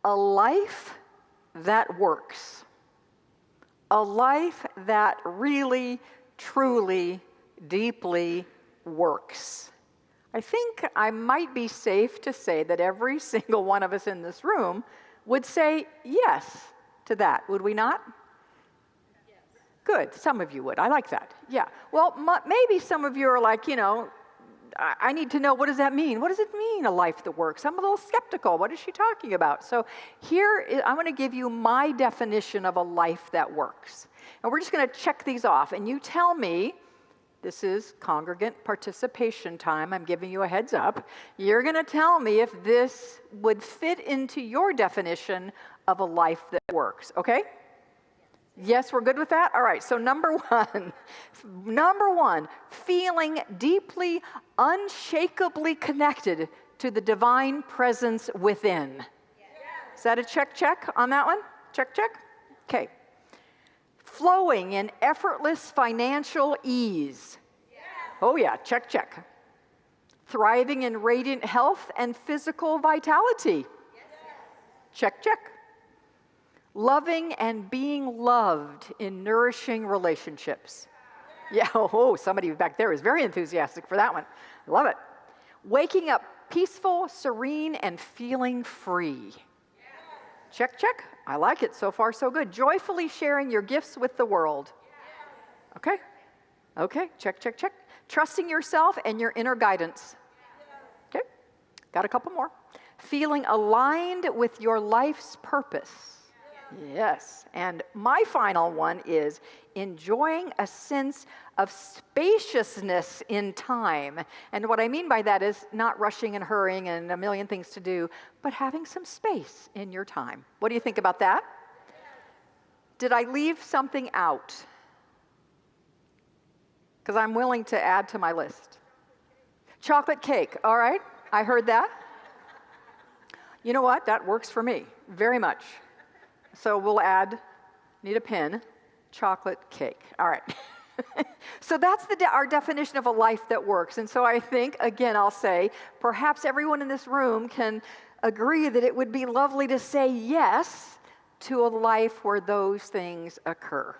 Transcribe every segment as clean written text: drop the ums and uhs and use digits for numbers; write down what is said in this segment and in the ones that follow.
A life that works. A life that really, truly, deeply works. I think I might be safe to say that every single one of us in this room would say yes to that, would we not? Yes. Good, some of you would. I like that. Yeah. Well, maybe some of you are like, I need to know, what does that mean? What does it mean, a life that works? I'm a little skeptical. What is she talking about? So I'm going to give you my definition of a life that works. And we're just going to check these off. And you tell me, this is congregant participation time. I'm giving you a heads up. You're going to tell me if this would fit into your definition of a life that works. Okay? Yes, we're good with that? All right, so number one, feeling deeply, unshakably connected to the divine presence within. Yes. Is that a check on that one? Check. Okay. Flowing in effortless financial ease. Yes. Oh yeah, check. Thriving in radiant health and physical vitality. Yes. Check. Loving and being loved in nourishing relationships. Yeah, somebody back there is very enthusiastic for that one. I love it. Waking up peaceful, serene, and feeling free. Check. I like it. So far, so good. Joyfully sharing your gifts with the world. Okay, check. Trusting yourself and your inner guidance. Okay, got a couple more. Feeling aligned with your life's purpose. Yes, and my final one is enjoying a sense of spaciousness in time. And what I mean by that is not rushing and hurrying and a million things to do, but having some space in your time. What do you think about that? Did I leave something out? Because I'm willing to add to my list. Chocolate cake, all right, I heard that. You know what, that works for me, very much. So we'll need a pen, chocolate cake. All right. So that's our definition of a life that works. And so I think, again, I'll say, perhaps everyone in this room can agree that it would be lovely to say yes to a life where those things occur.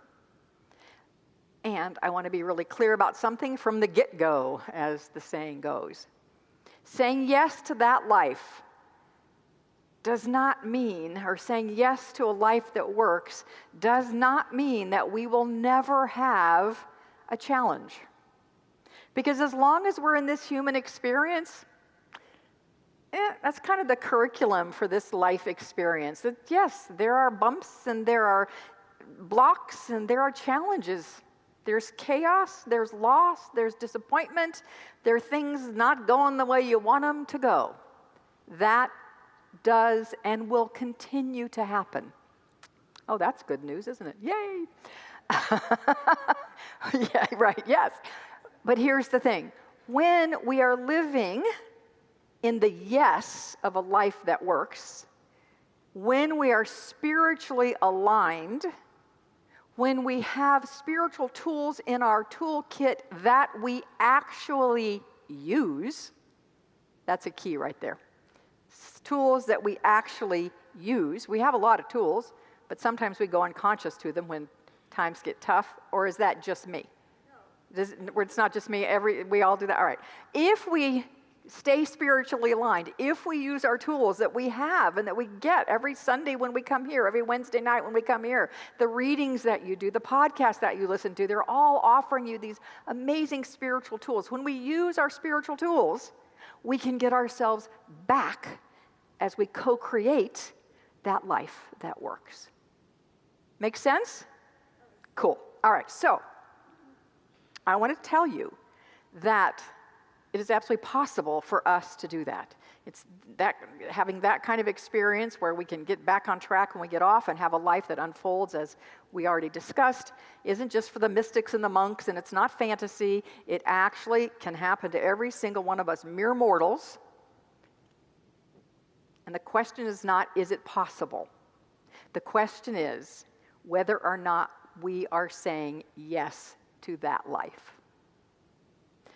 And I want to be really clear about something from the get-go, as the saying goes. Saying yes to that life does not mean, or saying yes to a life that works, does not mean that we will never have a challenge. Because as long as we're in this human experience, that's kind of the curriculum for this life experience. That yes, there are bumps and there are blocks and there are challenges. There's chaos, there's loss, there's disappointment, there are things not going the way you want them to go. That does and will continue to happen. Oh, that's good news, isn't it? Yay! Yeah, right, yes. But here's the thing. When we are living in the yes of a life that works, when we are spiritually aligned, when we have spiritual tools in our toolkit that we actually use, that's a key right there. Tools that we actually use. We have a lot of tools, but sometimes we go unconscious to them when times get tough, or is that just me? No. It's not just me, we all do that. All right. If we stay spiritually aligned, if we use our tools that we have and that we get every Sunday when we come here, every Wednesday night when we come here, the readings that you do, the podcasts that you listen to, they're all offering you these amazing spiritual tools. When we use our spiritual tools, we can get ourselves back as we co-create that life that works. Make sense? Cool. All right, so I want to tell you that it is absolutely possible for us to do that. It's that having that kind of experience where we can get back on track when we get off and have a life that unfolds, as we already discussed, isn't just for the mystics and the monks, and it's not fantasy. It actually can happen to every single one of us mere mortals. And the question is not, is it possible? The question is whether or not we are saying yes to that life.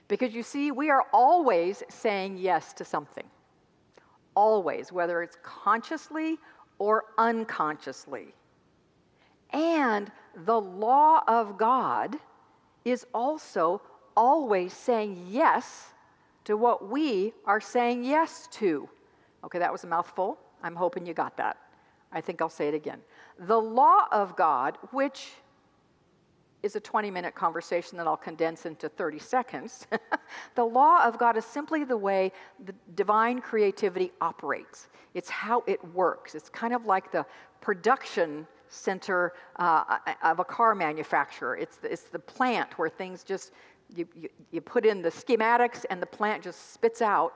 Because you see, we are always saying yes to something. Always, whether it's consciously or unconsciously. And the law of God is also always saying yes to what we are saying yes to. Okay, that was a mouthful. I'm hoping you got that. I think I'll say it again. The law of God, which is a 20-minute conversation that I'll condense into 30 seconds. The law of God is simply the way the divine creativity operates. It's how it works. It's kind of like the production center of a car manufacturer. It's the plant where things just, you put in the schematics and the plant just spits out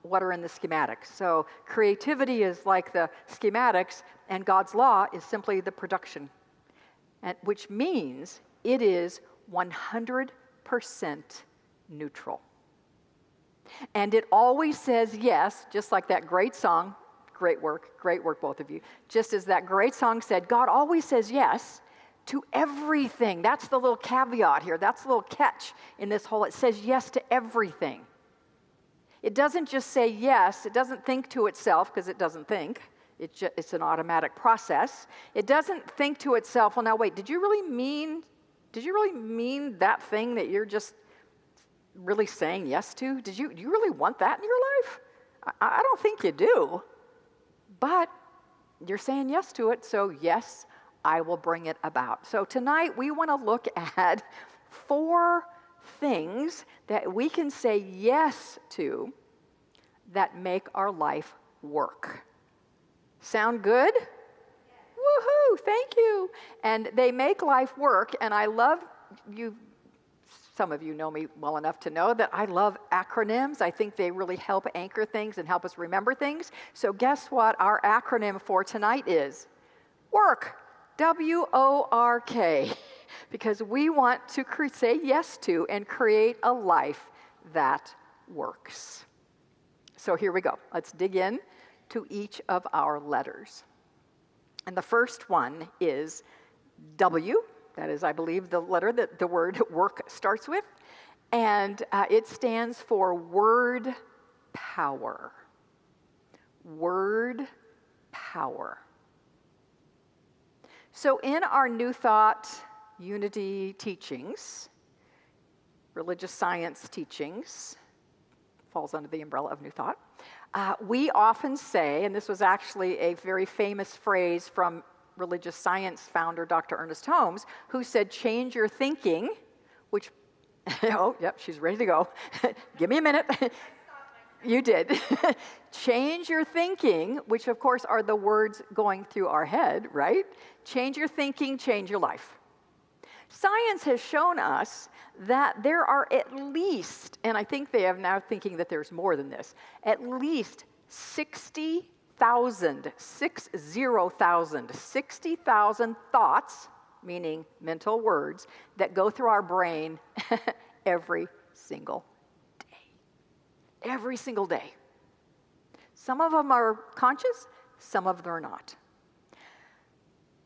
what are in the schematics. So creativity is like the schematics, and God's law is simply the production, which means it is 100% neutral. And it always says yes, just like that great song, great work, both of you. Just as that great song said, God always says yes to everything. That's the little caveat here. That's the little catch in this whole, it says yes to everything. It doesn't just say yes, it doesn't think to itself, because it doesn't think. It's an automatic process. It doesn't think to itself, well, now wait, did you really mean that thing that you're just really saying yes to? Do you really want that in your life? I don't think you do. But you're saying yes to it, so yes, I will bring it about. So tonight we want to look at 4 things that we can say yes to that make our life work. Sound good? Woohoo, thank you. And they make life work, and I love you. Some of you know me well enough to know that I love acronyms. I think they really help anchor things and help us remember things. So guess what our acronym for tonight is? WORK, W-O-R-K, because we want to say yes to and create a life that works. So here we go. Let's dig in to each of our letters. And the first one is W. That is, I believe, the letter that the word work starts with. And it stands for word power. Word power. So in our New Thought Unity teachings, religious science teachings, falls under the umbrella of New Thought, we often say, and this was actually a very famous phrase from religious science founder Dr. Ernest Holmes, who said, change your thinking, which, oh, yep, she's ready to go. Give me a minute. You did. Change your thinking, which of course are the words going through our head, right? Change your thinking, change your life. Science has shown us that there are at least, and I think they are now thinking that there's more than this, at least 60,000 thoughts, meaning mental words, that go through our brain every single day. Every single day. Some of them are conscious, some of them are not.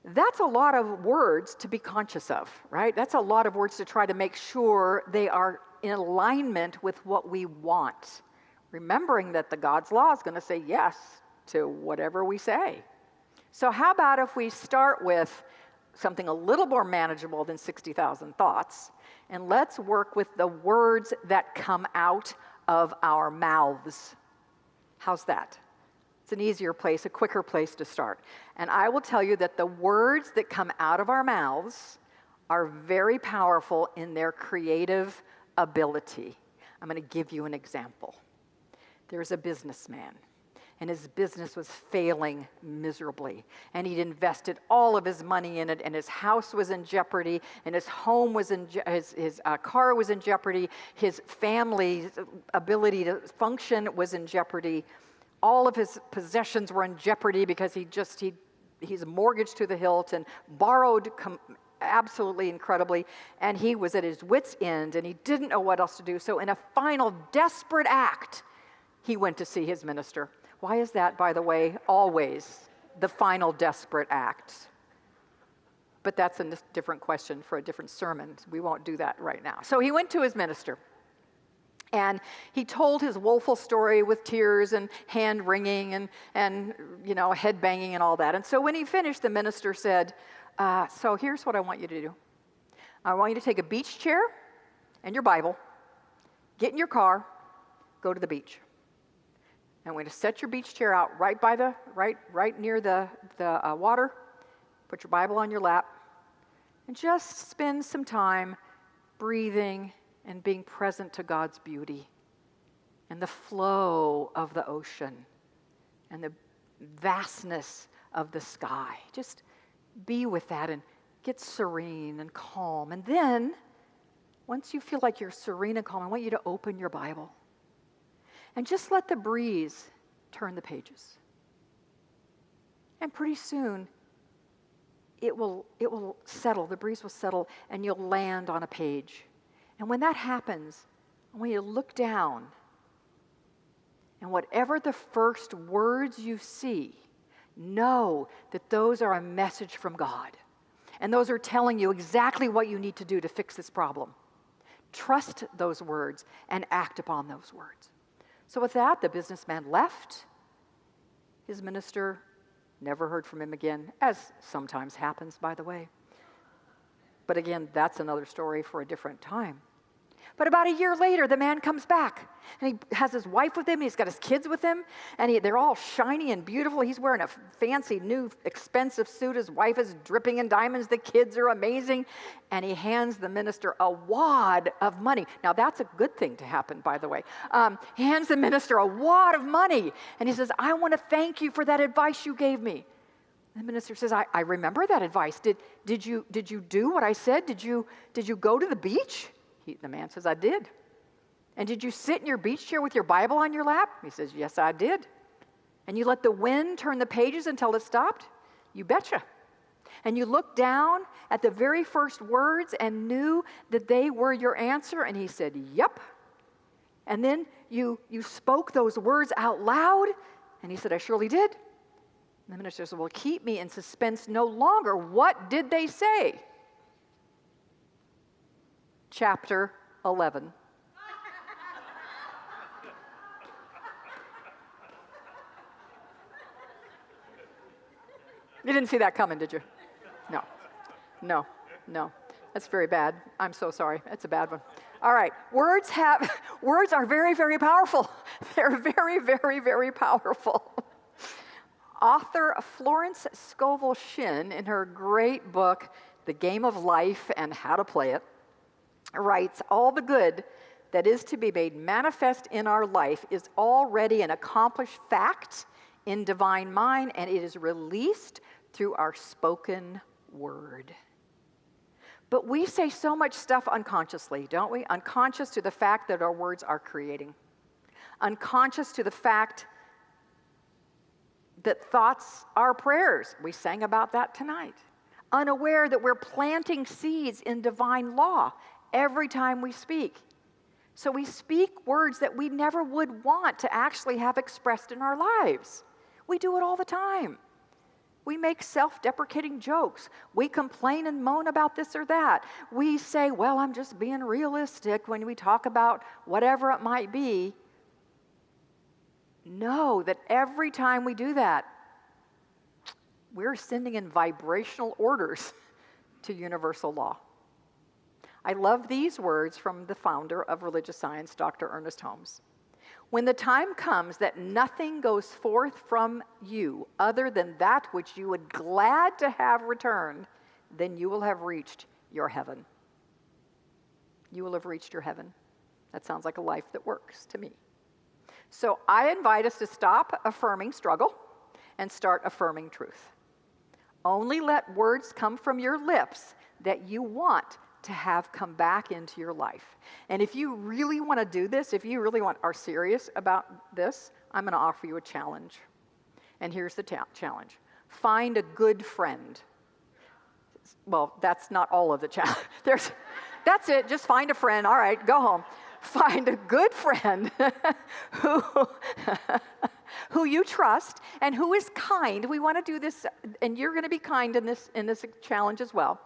That's a lot of words to be conscious of, right? That's a lot of words to try to make sure they are in alignment with what we want. Remembering that the God's law is going to say yes to whatever we say. So how about if we start with something a little more manageable than 60,000 thoughts, and let's work with the words that come out of our mouths. How's that? It's an easier place, a quicker place to start. And I will tell you that the words that come out of our mouths are very powerful in their creative ability. I'm going to give you an example. There's a businessman, and his business was failing miserably. And he'd invested all of his money in it, and his house was in jeopardy, and his home was in his car was in jeopardy, his family's ability to function was in jeopardy. All of his possessions were in jeopardy because he's mortgaged to the hilt and borrowed absolutely incredibly, and he was at his wit's end, and he didn't know what else to do. So in a final desperate act, he went to see his minister. Why is that, by the way, always the final desperate act? But that's a different question for a different sermon. We won't do that right now. So he went to his minister, And he told his woeful story with tears and hand wringing and head banging and all that. And so when he finished, the minister said, so here's what I want you to do. I want you to take a beach chair and your Bible, get in your car, go to the beach. And we're going to set your beach chair out right near the water. Put your Bible on your lap, and just spend some time breathing and being present to God's beauty and the flow of the ocean and the vastness of the sky. Just be with that and get serene and calm. And then, once you feel like you're serene and calm, I want you to open your Bible and just let the breeze turn the pages. And pretty soon, it will settle, the breeze will settle, and you'll land on a page. And when that happens, I want you to look down, and whatever the first words you see, know that those are a message from God. And those are telling you exactly what you need to do to fix this problem. Trust those words and act upon those words. So with that, the businessman left. His minister never heard from him again, as sometimes happens, by the way. But again, that's another story for a different time. But about a year later, the man comes back, and he has his wife with him, he's got his kids with him, and they're all shiny and beautiful. He's wearing a fancy, new, expensive suit. His wife is dripping in diamonds. The kids are amazing. And he hands the minister a wad of money. Now, that's a good thing to happen, by the way. He hands the minister a wad of money, and he says, I want to thank you for that advice you gave me. The minister says, I remember that advice. Did you do what I said? Did you go to the beach? The man says, I did. And did you sit in your beach chair with your Bible on your lap? He says, yes, I did. And you let the wind turn the pages until it stopped? You betcha. And you looked down at the very first words and knew that they were your answer? And he said, yep. And then you spoke those words out loud? And he said, I surely did. And the minister said, well, keep me in suspense no longer. What did they say? Chapter 11. You didn't see that coming, did you? No. That's very bad. I'm so sorry. That's a bad one. All right. Words are very, very powerful. They're very, very, very powerful. Author Florence Scovel Shinn, in her great book, The Game of Life and How to Play It, writes, all the good that is to be made manifest in our life is already an accomplished fact in divine mind, and it is released through our spoken word. But we say so much stuff unconsciously, don't we? Unconscious to the fact that our words are creating. Unconscious to the fact that thoughts are prayers. We sang about that tonight. Unaware that we're planting seeds in divine law every time we speak. So we speak words that we never would want to actually have expressed in our lives. We do it all the time. We make self-deprecating jokes. We complain and moan about this or that. We say, well, I'm just being realistic when we talk about whatever it might be. Know that every time we do that, we're sending in vibrational orders to universal law. I love these words from the founder of religious science, Dr. Ernest Holmes. When the time comes that nothing goes forth from you other than that which you would glad to have returned, then you will have reached your heaven. You will have reached your heaven. That sounds like a life that works to me. So I invite us to stop affirming struggle and start affirming truth. Only let words come from your lips that you want to have come back into your life. And if you really want to do this, if you really are serious about this, I'm going to offer you a challenge. And here's the challenge. Find a good friend. Well, that's not all of the challenge. That's it. Just find a friend. All right, go home. Find a good friend who you trust, and who is kind. We want to do this, and you're going to be kind in this challenge as well.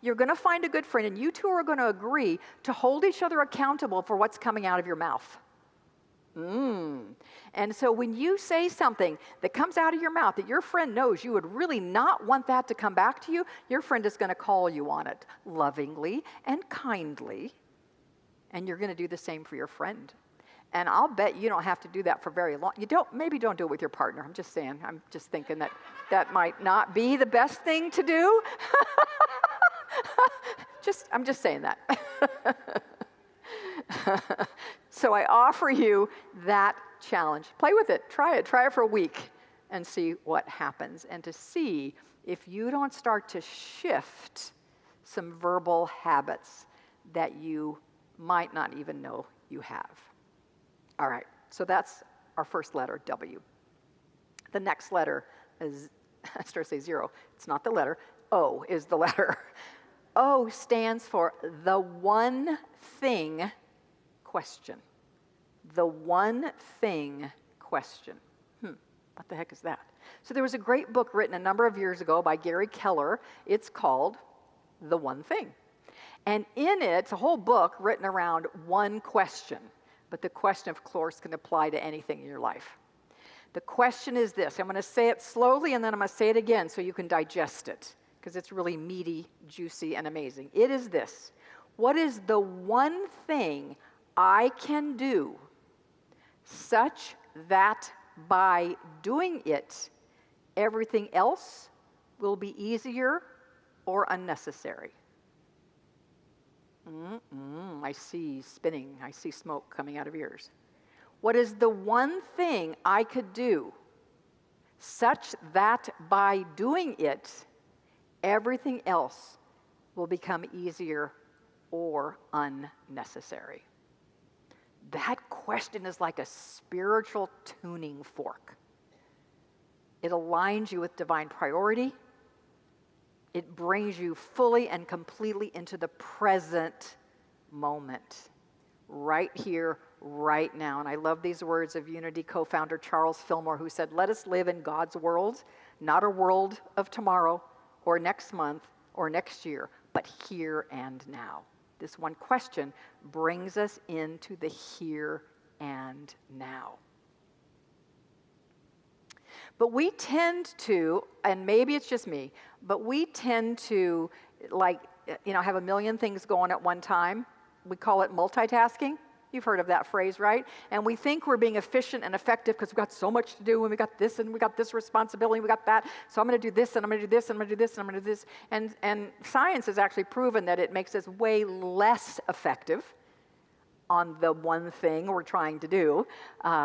You're going to find a good friend, and you two are going to agree to hold each other accountable for what's coming out of your mouth. And so when you say something that comes out of your mouth that your friend knows you would really not want that to come back to you, your friend is going to call you on it lovingly and kindly, and you're going to do the same for your friend. And I'll bet you don't have to do that for very long. Maybe don't do it with your partner. I'm just saying. I'm just thinking that might not be the best thing to do. I'm just saying that. So I offer you that challenge. Play with it. Try it. Try it for a week and see what happens. And to see if you don't start to shift some verbal habits that you might not even know you have. All right, so that's our first letter, W. The next letter is, I started to say zero. It's not the letter. O is the letter. O stands for the one thing question. The one thing question. What the heck is that? So there was a great book written a number of years ago by Gary Keller. It's called The One Thing. And in it, it's a whole book written around one question. But the question, of course, can apply to anything in your life. The question is this. I'm going to say it slowly, and then I'm going to say it again so you can digest it, because it's really meaty, juicy, and amazing. It is this. What is the one thing I can do such that by doing it, everything else will be easier or unnecessary? I see spinning. I see smoke coming out of ears. What is the one thing I could do such that by doing it, everything else will become easier or unnecessary? That question is like a spiritual tuning fork. It aligns you with divine priority. It brings you fully and completely into the present moment, right here, right now. And I love these words of Unity co-founder Charles Fillmore, who said, "Let us live in God's world, not a world of tomorrow or next month or next year, but here and now." This one question brings us into the here and now. But we tend to, and maybe it's just me, but we tend to have a million things going at one time. We call it multitasking. You've heard of that phrase, right? And we think we're being efficient and effective because we've got so much to do, and we got this, and we got this responsibility, and we got that. So I'm going to do this, and I'm going to do this, and I'm going to do this, and I'm going to do this. And science has actually proven that it makes us way less effective on the one thing we're trying to do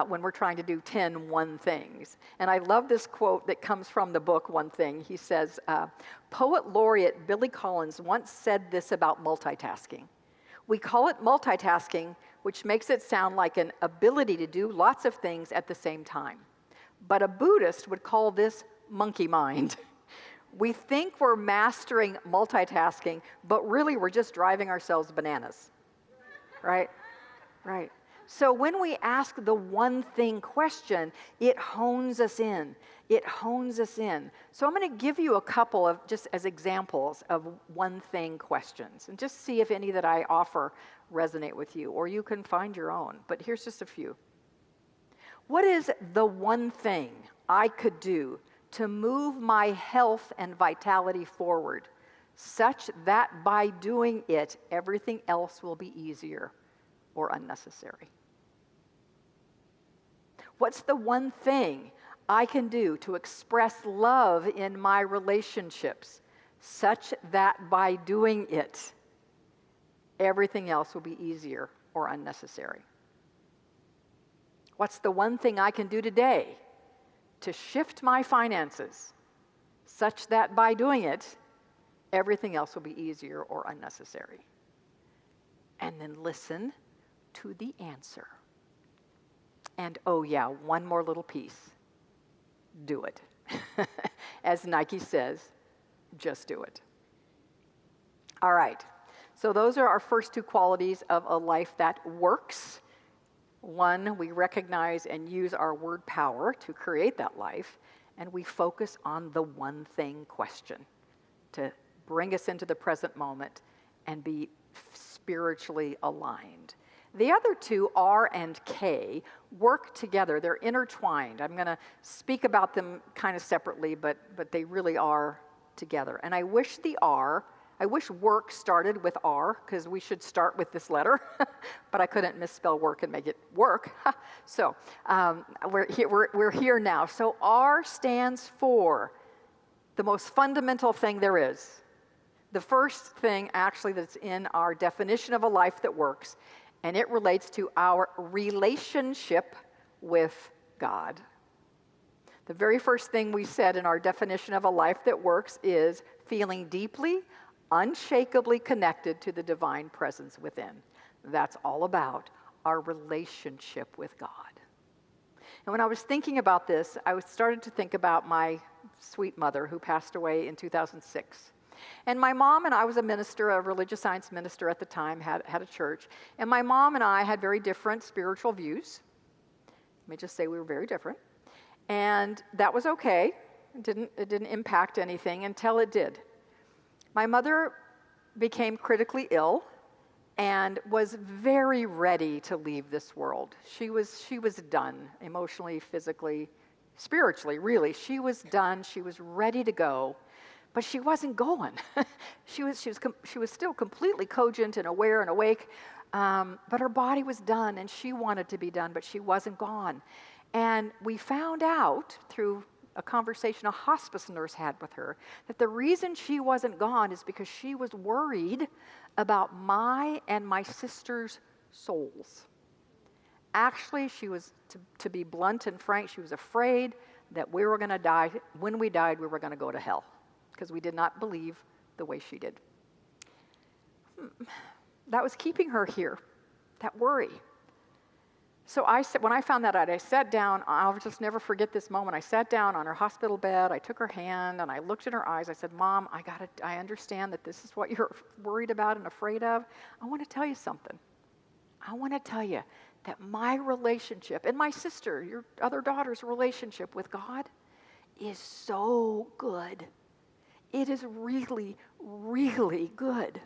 when we're trying to do 10 one things. And I love this quote that comes from the book One Thing. He says, poet laureate Billy Collins once said this about multitasking. We call it multitasking, which makes it sound like an ability to do lots of things at the same time. But a Buddhist would call this monkey mind. We think we're mastering multitasking, but really we're just driving ourselves bananas, right? Right. So when we ask the one thing question, it hones us in. It hones us in. So I'm going to give you a couple of, just as examples of one thing questions, and just see if any that I offer resonate with you, or you can find your own. But here's just a few. What is the one thing I could do to move my health and vitality forward, such that by doing it, everything else will be easier or unnecessary? What's the one thing I can do to express love in my relationships, such that by doing it, everything else will be easier or unnecessary? What's the one thing I can do today to shift my finances, such that by doing it, everything else will be easier or unnecessary? And then listen to the answer. And oh yeah, one more little piece. Do it. As Nike says, just do it. All right. So those are our first two qualities of a life that works. One, we recognize and use our word power to create that life, and we focus on the one thing question to bring us into the present moment and be spiritually aligned. The other two, R and K, work together. They're intertwined. I'm going to speak about them kind of separately, but they really are together. And I wish work started with R, because we should start with this letter, but I couldn't misspell work and make it work. So we're here now. So R stands for the most fundamental thing there is. The first thing actually that's in our definition of a life that works, and it relates to our relationship with God. The very first thing we said in our definition of a life that works is feeling deeply, unshakably connected to the divine presence within. That's all about our relationship with God. And when I was thinking about this, I started to think about my sweet mother who passed away in 2006. And my mom and I was a minister, a religious science minister at the time, had a church. And my mom and I had very different spiritual views. Let me just say we were very different. And that was okay. It didn't impact anything until it did. My mother became critically ill and was very ready to leave this world. She was done, emotionally, physically, spiritually, really. She was done. She was ready to go. But she wasn't going. She was still completely cogent and aware and awake, but her body was done, and she wanted to be done, but she wasn't gone. And we found out through a conversation a hospice nurse had with her that the reason she wasn't gone is because she was worried about my and my sister's souls. Actually, she was, to be blunt and frank, she was afraid that we were going to die. When we died, we were going to go to hell, because we did not believe the way she did. That was keeping her here, that worry. So when I found that out, I sat down. I'll just never forget this moment. I sat down on her hospital bed. I took her hand, and I looked in her eyes. I said, Mom, I understand that this is what you're worried about and afraid of. I want to tell you something. I want to tell you that my relationship, and my sister, your other daughter's relationship with God, is so good. It is really, really good.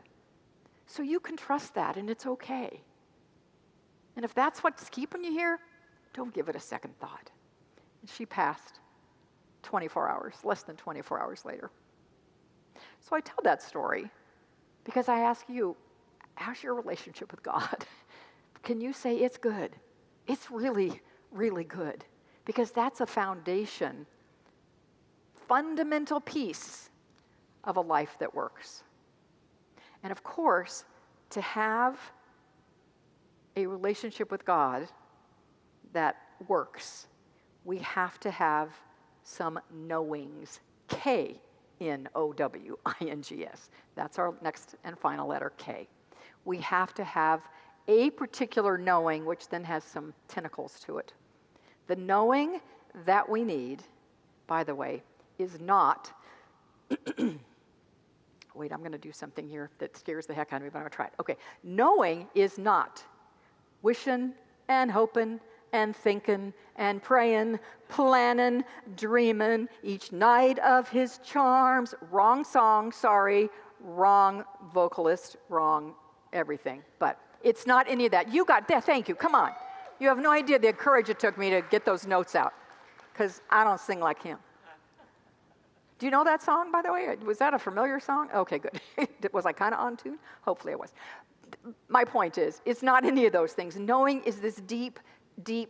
So you can trust that, and it's okay. And if that's what's keeping you here, don't give it a second thought. And she passed 24 hours, less than 24 hours later. So I tell that story because I ask you, how's your relationship with God? Can you say it's good? It's really, really good. Because that's a foundation, fundamental piece of a life that works. And of course, to have a relationship with God that works, we have to have some knowings. K-N-O-W-I-N-G-S. That's our next and final letter, K. We have to have a particular knowing, which then has some tentacles to it. The knowing that we need, by the way, is not wait, I'm going to do something here that scares the heck out of me, but I'm going to try it. Okay, knowing is not wishing and hoping and thinking and praying, planning, dreaming each night of his charms. Wrong song, sorry, wrong vocalist, wrong everything. But it's not any of that. You got that, thank you, come on. You have no idea the courage it took me to get those notes out, because I don't sing like him. Do you know that song, by the way? Was that a familiar song? Okay, good. Was I kind of on tune? Hopefully I was. My point is, it's not any of those things. Knowing is this deep,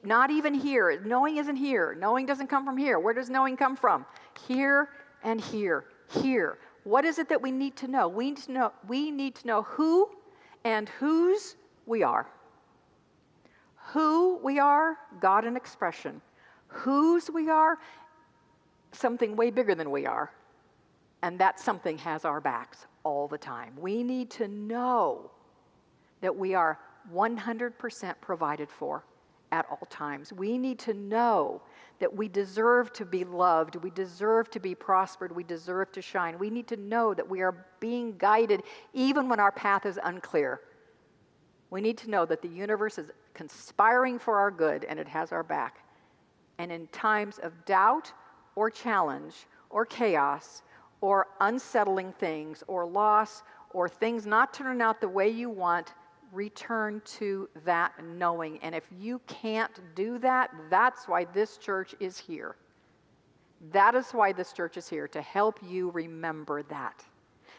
not even here. Knowing isn't here. Knowing doesn't come from here. Where does knowing come from? Here and here. Here. What is it that we need to know? We need to know who and whose we are. Who we are, God in expression. Whose we are, something way bigger than we are. And that something has our backs all the time. We need to know that we are 100% provided for at all times. We need to know that we deserve to be loved, we deserve to be prospered, we deserve to shine. We need to know that we are being guided even when our path is unclear. We need to know that the universe is conspiring for our good, and it has our back. And in times of doubt or challenge or chaos or unsettling things or loss or things not turning out the way you want, return to that knowing. And if you can't do that, that's why this church is here. That is why this church is here, to help you remember that.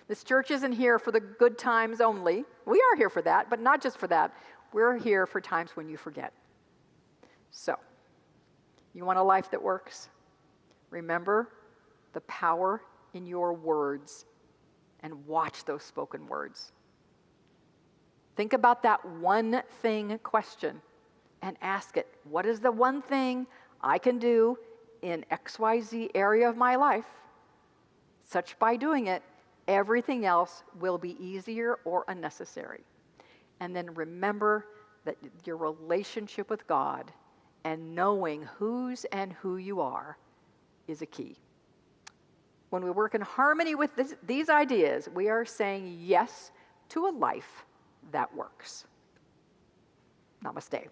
This church isn't here for the good times only. We are here for that, but not just for that. We're here for times when you forget. So, you want a life that works? Remember the power in your words and watch those spoken words. Think about that one thing question and ask it, what is the one thing I can do in XYZ area of my life? Such by doing it, everything else will be easier or unnecessary. And then remember that your relationship with God and knowing whose and who you are is a key. When we work in harmony with these ideas, we are saying yes to a life that works. Namaste.